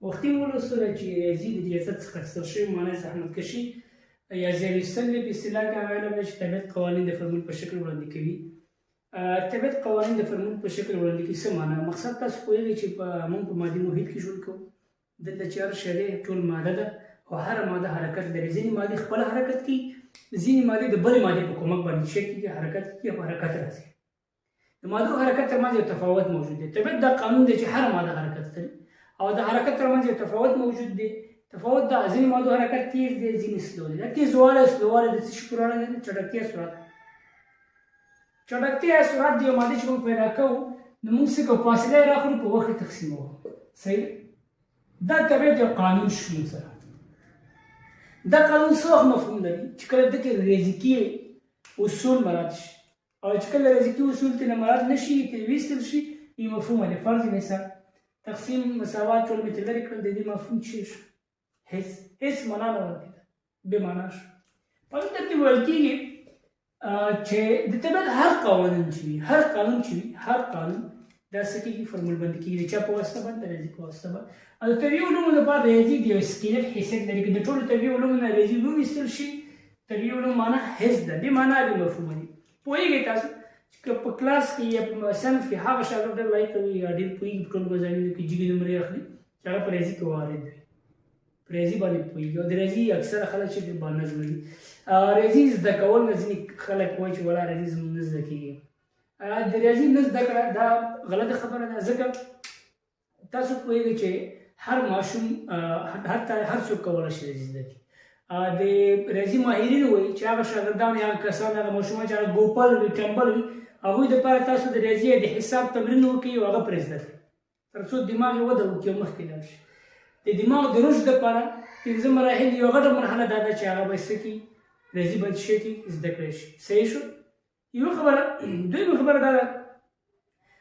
وختي ولوستله چې ریاضي د ریاضت څخه اخیستل شوې معنی زحمتکشي یا زیار ایستل دی په اصطلاح کې هغه علم دی چې طبیعت قوانین د فورمول په شکل وړاندې کوي. طبیعت قوانین د فورمول په شکل وړاندې کوي څه معنی؟ مقصد تاسو پوهېږئ چې موږ په مادي محیط کې ژوند کوو، دلته چې هر شی دی ټول ماده ده او هره ماده حرکت لري. ځینې مادې خپله حرکت کوي، ځینې مادې د بلې مادې په کومک باندې شی کېږي حرکت کېږي او حرکت راځي. د مادو حرکت ترمنځ یو تفاوت موجود دی. طبیعت دا قانون دی چې هر ماده حرکت لري او د حرکت ترمنځ یو تفاوت موجود دی. تفاوت دا ځینې مادو حرکت تیز دی، ځینې سلو دی. دا تیزوالی او سلووالی د څه شي پورې اړه لري؟ چټکتیا سرعت. چټکتیا یا سرعت د یو مادې چې موږ پیدا کوو نو موږ څه کوو؟ فاصله یې راخلو، په وخت یې تقسیموو. صحیح؟ دا طبیعت یو قانون شو سره. دا قانون څه وخت مفهوم لري؟ چې کله دغه ریاضیکي اصول مراعات شي او چې کله ریاضیکي اصول ترې مراعات نه شي، ترې ویستل شي، یو مفهوم دی. فرض مثال تقسیم مساوات ټول مې ترې لرې کړل، د دې مفهوم څه شو؟ هیڅ معنا نه ورکېده، بې معنا شو. په دې ترتیب ویل کېږي چې د طبیعت هر قانون چې وي، هر قانون چې وي، هر قانون دا څه کېږي؟ فورمول بندي کېږي. د چا په واسطه باندې؟ د ریاضي په واسطه باندې. او د طبیعي علومو لپاره ریاضي د یو سکیلت حیثیت لري. که د ټولو طبیعي علومو نه ریاضي وویستل شي، طبیعي علوم معنا حس ده، بې معنا بې مفهومه دي. پوهېږئ تاسو چې په کلاس کې یا په صنف کې هغه شاګرد ډېر لایق کوي یا ډېر پوهېږي په ټولو مضامینو کې جګې نمرې اخلي چې هغه په ریاضي کې وارد وي، په ریاضي باندې پوهېږي. او د ریاضي اکثره خلک چې ډېر بانظمه دي. ریاضي زده کول نه ځینې خلک وایي چې ولا ریاضي زموږ نه زده کېږي. د ریاضي نه زده کړه دا غلطه خبره ده، ځکه تاسو پوهېږئ چې هر ماشوم هر څوک کولی شي ریاضي زده کړي. د ریاضي ماهرین وایي چې هغه شاګردان یا کسان، هغه ماشومان چې هغه ګوپل وي، ټمبل وي، هغوی دپاره تاسو د ریاضي د حساب تمرین وکړئ او هغه پرې زده کړئ تر څو دماغ یې وده وکړي او مخکې لاړ شي. د دماغ د رشد دپاره 5 مراحل، یوه غټه مرحله دا ده چې هغه باید څه کړي؟ ریاضي باید شی کړي، زده کړی شي. صحیح شو؟ یوه خبره. دویمه خبره دا ده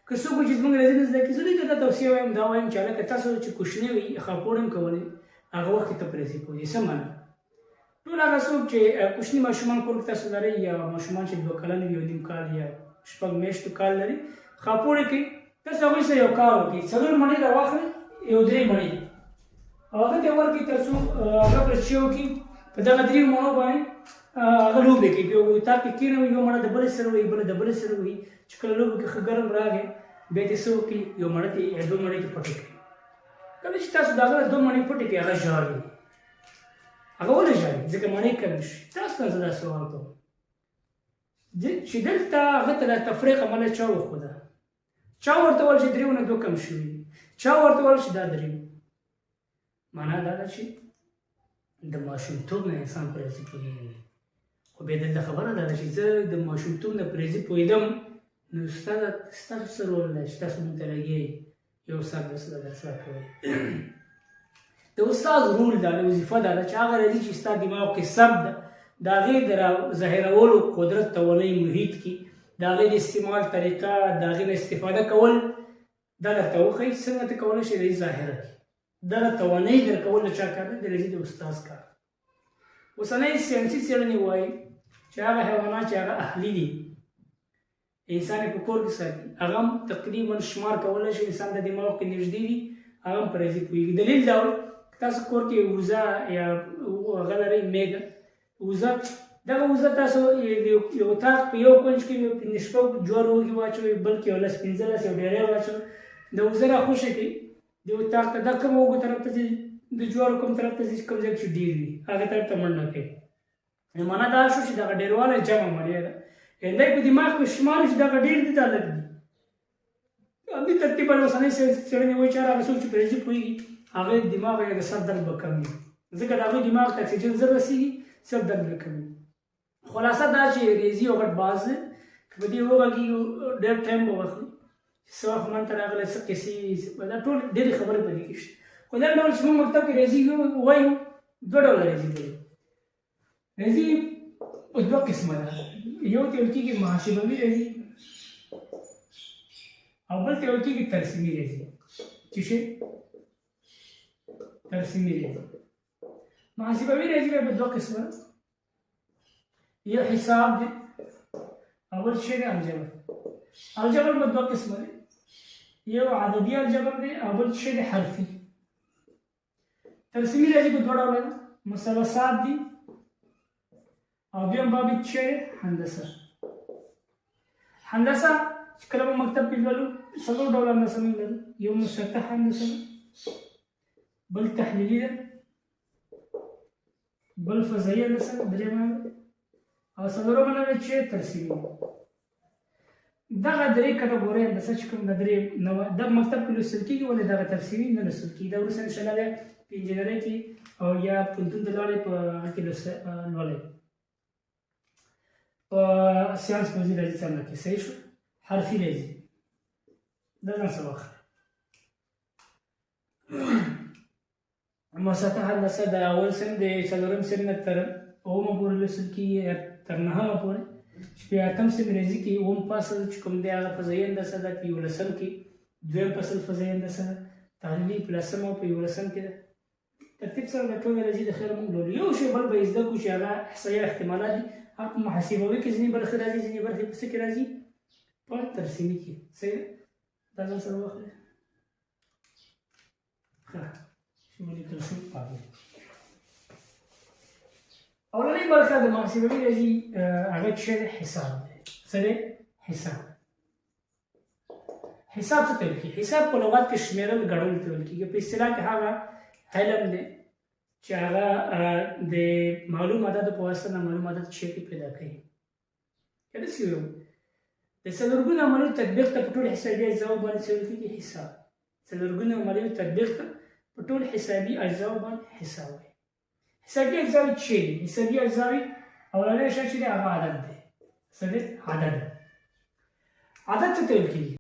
که څوک وایي چې زموږ ریاضي نه زده کړي، زه دوی ته دا توصیه وایم، دا وایم چې هلکه تاسو چې کوچني وئ، خاپوړ هم کولی، هغه وخت کې ته په ریاضي پوهېږئ. څه معنا؟ ټول هغه څوک چې کوچني ماشومان کور کې تاسو لرئ یا ماشومان چې 2 کلن وي، 1.5 کال یا 6 میاشتو کال لري، خاپوړ یې کوي، تاسو هغوی سره یو کار وکړئ، 4 مڼې راواخلئ، یو 3 مڼې او هغه ته یې ورکړئ تر څو هغه پرې څه وکړي؟ په دغه 3 مڼو باندې هغه لوبې کوي. په یو اطاق کې کېنوي، یو مڼه د بلې سره وهي، بله د بلې سره وهي. چې کله لوبو کې ښه ګرم راغی، بیا یې څه وکړي؟ یو مڼه ته یا 2 مڼې ته پټې کړي. کله چې تاسو د هغه 2 مڼې پټې کړئ، هغه ژاړي. هغه ولې ژاړي؟ ځکه مڼې کمې شوې. تاسو ته زه دا سوال کوم چې دلته هغه ته دا تفریق عمله چا وښوده؟ چا ورته وویل چې 3 نه 2 کم شوي دي؟ چا ورته وویل چې دا 3؟ معنا دا ده چې د ماشومتوب نه انسان په ریاضي پوهېږي. خو بیا دلته خبره دا ده چې زه د ماشومتوب نه په ریاضي پوهېدم، نو ستاسو څه رول دی چې تاسو مونږ ته لګیئ یو استاد درس راکوئ. د استاد رول دا ده، وظیفه دا ده چې هغه ریاضي چې ستا دماغ کې ثبت ده، د هغې د ظاهرولو قدرت، توانۍ، محیط کې د هغې د استعمال طریقه، د هغې نه استفاده کول، دا درته وښایي څنګه ته کولی شې ریاضي ظاهره کړې. دغه توانۍ درکول د چا کار دی؟ د ریاضي د استاد کار. اوسنۍ ساینسي څېړنې وایي چې هغه حیوانات چې هغه اهلي دي، انسان یې په کور کې ساتي، هغه هم تقریبا شمار کولی شي انسان د دماغ کې نږدې دي، هغه هم په ریاضي پوهېږي. دلیل دا و تاسو کور کې وزه یا هغه لرئ میږه، وزه، دغه وزه تاسو یو اطاق په یو کونج کې 5 جوار وږي واچوئ، بل کې 10-15 یو ډېری واچوئ، د وزه راخوشې کړئ د اطاق ته. دا کوم وږو طرف ته ځي؟ د جوارو کوم طرف ته ځي؟ کوم ځای چې ډېر وي هغه طرف ته منډه کوي. معنا دا شو چې دغه ډېروالی جمع مړی ده. دی په دماغ کې شمار چې دغه ډېر دي، دا لږ دي. همدې ترتیب باندې اوسنۍ څېړنې وایي چې هغه څوک چې په ریاضي پوهېږي، هغې دماغ یا د سر درد به کم وي، ځکه د هغوی دماغ ته اکسیجن زر رسېږي، سر درد به کم وي. خلاصه دا چې ریاضي یو غټ باز دی، که په دې وغږېږو ډېر ټایم به واخلي، څه وخت منځته راغلی، څه قصې، دا ټول ډېرې خبرې په دې کې شته. خو دا ډول چې موږ مکتب کې ریاضي وایو، 2 ډوله ریاضي لري. ریاضي په 2 قسمه ده، یو ته ویل کېږي محاسبوي ریاضي او بل ته ویل کېږي ترسیمي ریاضي. څه شی؟ ترسیمي ریاضي. محاسبوي ریاضي په 2 قسمه ده، یو حساب دی او بل شی دی الجبر. الجبر په 2 قسمه دی، یو عددي الجبر دی او بل شی دی حرفي. ترسیمي راځي په دوه ډوله ده، مثلثات دي او دویم باب چې هندسه. هندسه چې کله په مکتب کې لولو څلور ډوله هندسه موږ لرو، یو مسطح هندسه ده، بل تحلیلي ده، بل فضایي هندسه ده، درېیمه ده، او څلورمه ده چې ترسیمي ده. دغه درې کټګورۍ هندسه چې کوم د درې د مکتب کې لوستل کېږي، ولې دغه ترسیمي نه لوستل کېږي. دا وروسته انشاءالله بیا په انجینرۍ کې او یا پوهنتون ته لاړې په هغه کې لولئ. په ساینس پوهنځي راځي څنګه کې صحیح شو، حرفي راځي دا ځان سره واخلئ. مسطح هندسه د اول صنف د څلورم صنف نه تر اوومه پورې لوستل کېږي، تر نهمه پورې، چې په اتم صنف راځي کې اووم فصل چې کوم دی هغه فضایي هندسه ده، په یولسم کې دویم فصل فضایي هندسه ده، تحلیلي په لسم او په یولسم کې ده. ترتیب سره د ټولې راځي د خیر موږ لولو. یو شی بل به زده کړو چې هغه احصایي احتمالات دي، هغه په محاسبوي کې ځینې برخې راځي، ځینې برخې په څه کې راځي؟ په ترسیمي کې. صحیح ده؟ دا ځان سره واخلئ. ښه چې ولیکل شو پاک. اولنۍ برخه د محاسبوي راځي هغه چې دی حساب دی. څه دی؟ حساب. حساب څه ته ویل کېږي؟ حساب په لغت کې شمېرل ګڼل ته ویل کېږي. په اصطلاح کې هغه علم دی چې هغه د معلوم عددو په واسطه نامعلوم عدد شی کې پیدا کوي. که داسې ووایو د څلورګونو عملیو تطبیق ته په ټولو حسابي اجزاو باندې څه ویل کېږي؟ حساب. څلورګونو عملیو تطبیق ته په ټولو حسابي اجزاو باندې حساب وایي. حسابي اجزاوې څه دي؟ حسابي اجزاوې اولنی شی چې دی هغه عدد دی. څه دی؟ عدد. عدد څه ته ویل کېږي؟